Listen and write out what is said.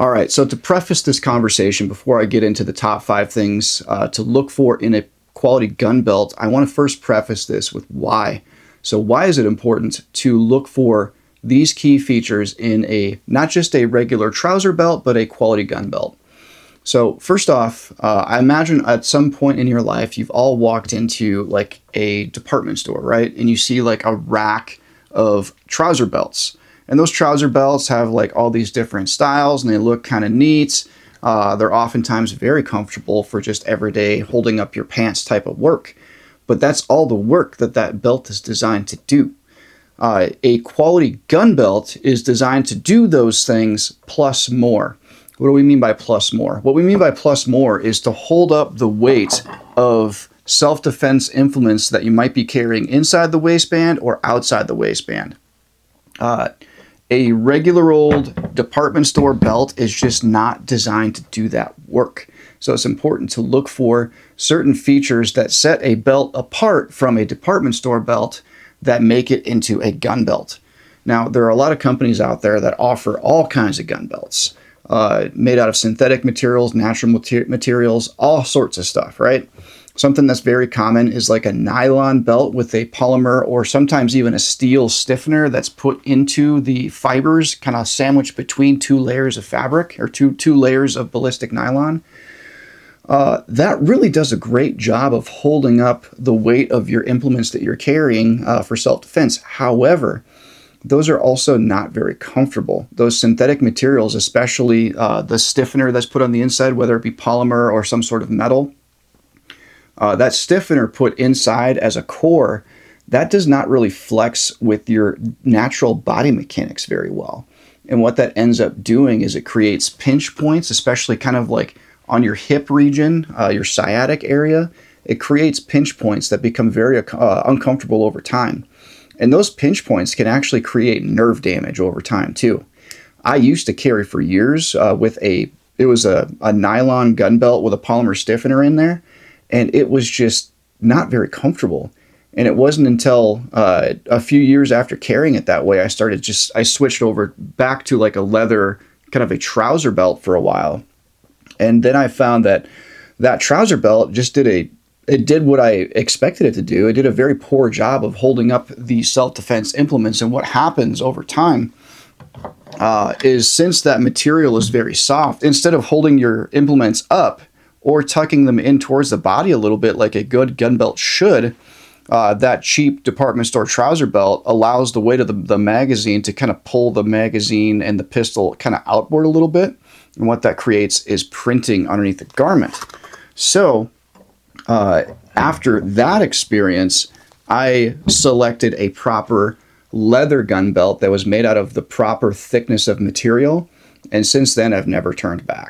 All right, so to preface this conversation, before I get into the top 5 things to look for in a quality gun belt, I want to first preface this with why. So why is it important to look for these key features in not just a regular trouser belt, but a quality gun belt? So first off, I imagine at some point in your life, you've all walked into like a department store, right? And you see like a rack of trouser belts. And those trouser belts have like all these different styles and they look kind of neat. They're oftentimes very comfortable for just everyday holding up your pants type of work. But that's all the work that belt is designed to do. A quality gun belt is designed to do those things plus more. What do we mean by plus more? What we mean by plus more is to hold up the weight of self-defense implements that you might be carrying inside the waistband or outside the waistband. A regular old department store belt is just not designed to do that work. So it's important to look for certain features that set a belt apart from a department store belt that make it into a gun belt. Now, there are a lot of companies out there that offer all kinds of gun belts, made out of synthetic materials, natural materials, all sorts of stuff, right? Something that's very common is like a nylon belt with a polymer or sometimes even a steel stiffener that's put into the fibers, kind of sandwiched between 2 layers of fabric or two layers of ballistic nylon. That really does a great job of holding up the weight of your implements that you're carrying for self-defense. However, those are also not very comfortable. Those synthetic materials, especially the stiffener that's put on the inside, whether it be polymer or some sort of metal, that stiffener put inside as a core, that does not really flex with your natural body mechanics very well. And what that ends up doing is it creates pinch points, especially kind of like on your hip region, your sciatic area. It creates pinch points that become very uncomfortable over time. And those pinch points can actually create nerve damage over time too. I used to carry for years with it was a nylon gun belt with a polymer stiffener in there. And it was just not very comfortable. And it wasn't until a few years after carrying it that way, I switched over back to like a leather, kind of a trouser belt for a while. And then I found that trouser belt just did what I expected it to do. It did a very poor job of holding up the self-defense implements. And what happens over time is, since that material is very soft, instead of holding your implements up or tucking them in towards the body a little bit like a good gun belt should, that cheap department store trouser belt allows the weight of the magazine to kind of pull the magazine and the pistol kind of outward a little bit. And what that creates is printing underneath the garment. So after that experience, I selected a proper leather gun belt that was made out of the proper thickness of material. And since then, I've never turned back.